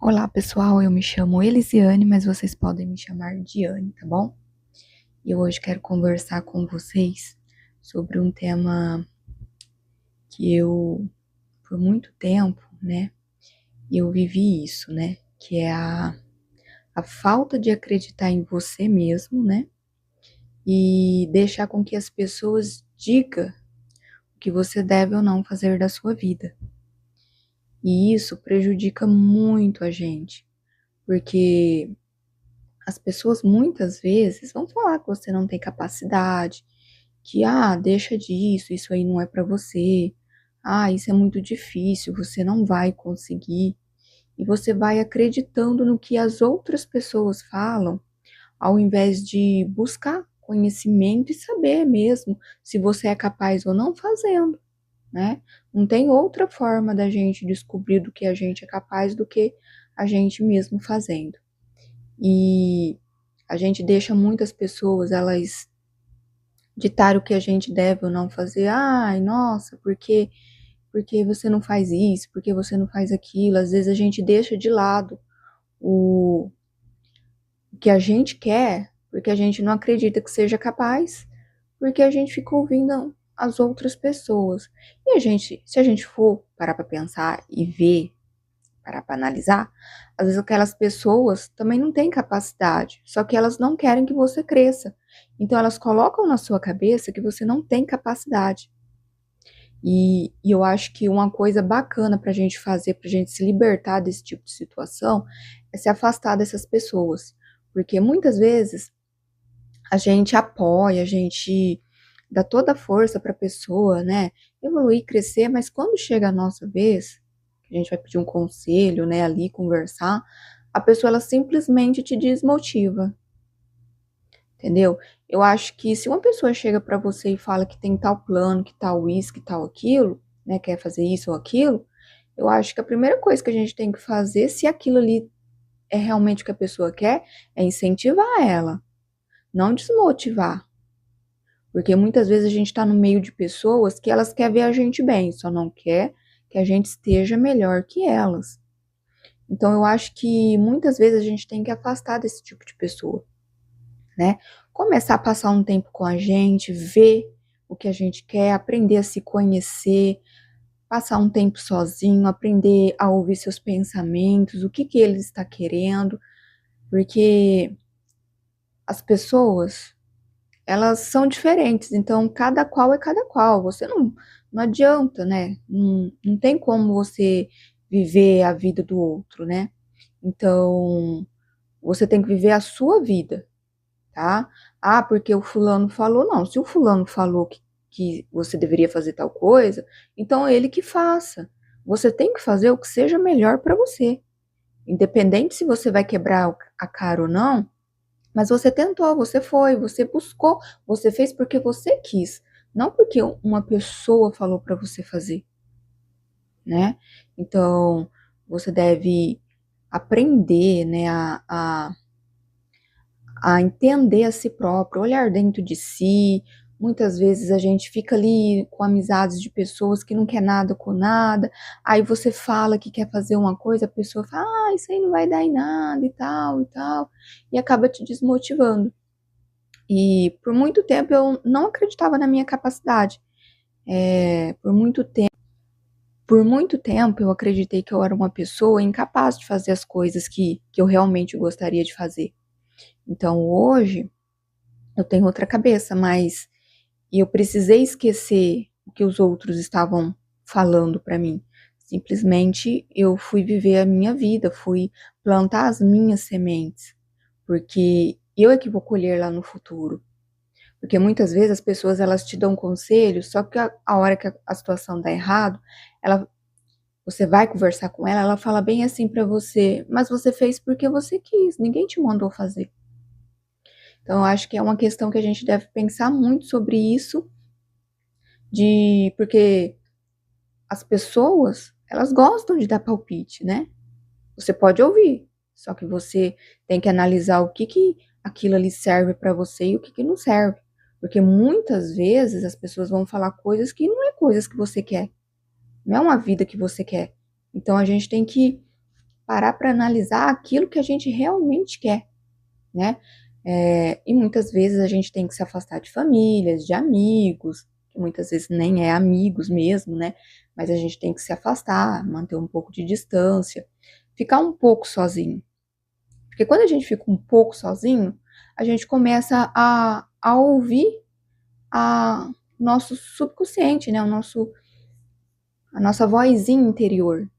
Olá, pessoal, eu me chamo Elisiane, mas vocês podem me chamar de Anne, tá bom? E eu hoje quero conversar com vocês sobre um tema que por muito tempo, né, eu vivi isso, né, que é a falta de acreditar em você mesmo, né, e deixar com que as pessoas digam o que você deve ou não fazer da sua vida. E isso prejudica muito a gente, porque as pessoas muitas vezes vão falar que você não tem capacidade, que deixa disso, isso aí não é para você. Isso é muito difícil, você não vai conseguir. E você vai acreditando no que as outras pessoas falam, ao invés de buscar conhecimento e saber mesmo se você é capaz ou não fazendo, né? Não tem outra forma da gente descobrir do que a gente é capaz do que a gente mesmo fazendo. E a gente deixa muitas pessoas, elas ditar o que a gente deve ou não fazer. Ai, nossa, porque você não faz isso, porque você não faz aquilo. Às vezes a gente deixa de lado o, o que a gente quer, porque a gente não acredita que seja capaz, porque a gente fica ouvindo as outras pessoas. E se a gente for parar para pensar e ver, parar para analisar, às vezes aquelas pessoas também não têm capacidade, só que elas não querem que você cresça. Então elas colocam na sua cabeça que você não tem capacidade. E eu acho que uma coisa bacana para a gente fazer, para a gente se libertar desse tipo de situação, é se afastar dessas pessoas. Porque muitas vezes a gente apoia, a gente dá toda a força para a pessoa, né, evoluir, crescer, mas quando chega a nossa vez, a gente vai pedir um conselho, né, ali conversar, a pessoa ela simplesmente te desmotiva, entendeu? Eu acho que se uma pessoa chega para você e fala que tem tal plano, que tal isso, que tal aquilo, né, quer fazer isso ou aquilo, eu acho que a primeira coisa que a gente tem que fazer, se aquilo ali é realmente o que a pessoa quer, é incentivar ela, não desmotivar. Porque muitas vezes a gente está no meio de pessoas que elas querem ver a gente bem, só não quer que a gente esteja melhor que elas. Então eu acho que muitas vezes a gente tem que afastar desse tipo de pessoa, né? Começar a passar um tempo com a gente, ver o que a gente quer, aprender a se conhecer, passar um tempo sozinho, aprender a ouvir seus pensamentos, o que que ele está querendo, porque as pessoas elas são diferentes, então cada qual é cada qual. Você não adianta, né? Não tem como você viver a vida do outro, né? Então, você tem que viver a sua vida, tá? Porque o fulano falou, não. Se o fulano falou que você deveria fazer tal coisa, então é ele que faça. Você tem que fazer o que seja melhor para você. Independente se você vai quebrar a cara ou não, mas você tentou, você foi, você buscou, você fez porque você quis, não porque uma pessoa falou para você fazer, né? Então, você deve aprender, né, a entender a si próprio, olhar dentro de si. Muitas vezes a gente fica ali com amizades de pessoas que não quer nada com nada, aí você fala que quer fazer uma coisa, a pessoa fala, isso aí não vai dar em nada e tal, e acaba te desmotivando. E por muito tempo eu não acreditava na minha capacidade. Por muito tempo eu acreditei que eu era uma pessoa incapaz de fazer as coisas que eu realmente gostaria de fazer. Então hoje eu tenho outra cabeça, mas eu precisei esquecer o que os outros estavam falando para mim. Simplesmente eu fui viver a minha vida, fui plantar as minhas sementes, porque eu é que vou colher lá no futuro. Porque muitas vezes as pessoas elas te dão conselhos, só que a hora que a situação dá errado, ela, você vai conversar com ela, ela fala bem assim para você, mas você fez porque você quis, ninguém te mandou fazer. Então eu acho que é uma questão que a gente deve pensar muito sobre isso, porque as pessoas, elas gostam de dar palpite, né? Você pode ouvir, só que você tem que analisar o que aquilo ali serve para você e o que não serve. Porque muitas vezes as pessoas vão falar coisas que não é coisas que você quer, não é uma vida que você quer. Então a gente tem que parar para analisar aquilo que a gente realmente quer, né? E muitas vezes a gente tem que se afastar de famílias, de amigos, que muitas vezes nem é amigos mesmo, né? Mas a gente tem que se afastar, manter um pouco de distância, ficar um pouco sozinho. Porque quando a gente fica um pouco sozinho, a gente começa a ouvir a nosso subconsciente, né? A nossa vozinha interior,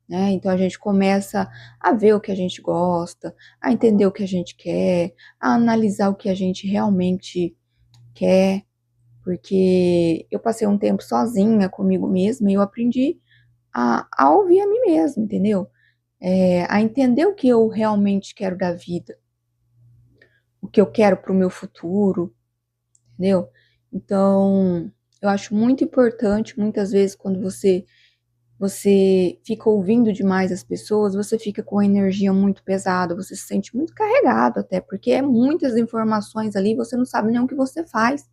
né? Então a gente começa a ver o que a gente gosta, a entender o que a gente quer, a analisar o que a gente realmente quer, porque eu passei um tempo sozinha comigo mesma e eu aprendi a ouvir a mim mesma, entendeu? A entender o que eu realmente quero da vida, o que eu quero para o meu futuro, entendeu? Então, eu acho muito importante, muitas vezes, quando você fica ouvindo demais as pessoas, você fica com a energia muito pesada, você se sente muito carregado até, porque é muitas informações ali, você não sabe nem o que você faz.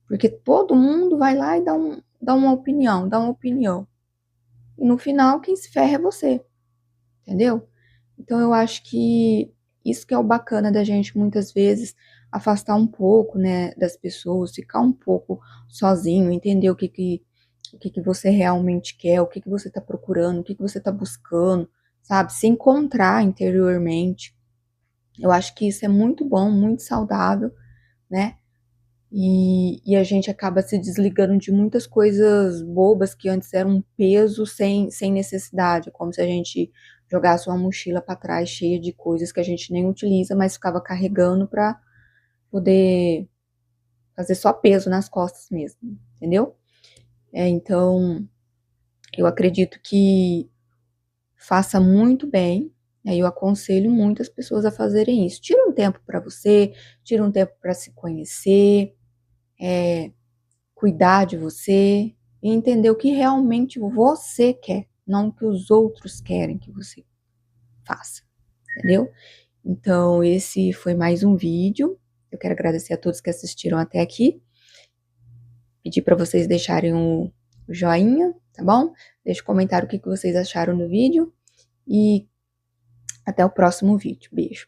Porque todo mundo vai lá e dá uma opinião, dá uma opinião. E no final, quem se ferra é você, entendeu? Então eu acho que isso que é o bacana da gente, muitas vezes, afastar um pouco, né, das pessoas, ficar um pouco sozinho, entender o que você realmente quer, o que você tá procurando, o que você tá buscando, sabe? Se encontrar interiormente. Eu acho que isso é muito bom, muito saudável, né? E a gente acaba se desligando de muitas coisas bobas que antes eram um peso sem necessidade, como se a gente jogasse uma mochila para trás cheia de coisas que a gente nem utiliza, mas ficava carregando para poder fazer só peso nas costas mesmo, entendeu? Então, eu acredito que faça muito bem, né? Eu aconselho muitas pessoas a fazerem isso. Tira um tempo para você, tira um tempo para se conhecer, cuidar de você e entender o que realmente você quer, não o que os outros querem que você faça, entendeu? Então, esse foi mais um vídeo. Eu quero agradecer a todos que assistiram até aqui. Pedir para vocês deixarem o joinha, tá bom? Deixe um comentário o que vocês acharam do vídeo e até o próximo vídeo. Beijo!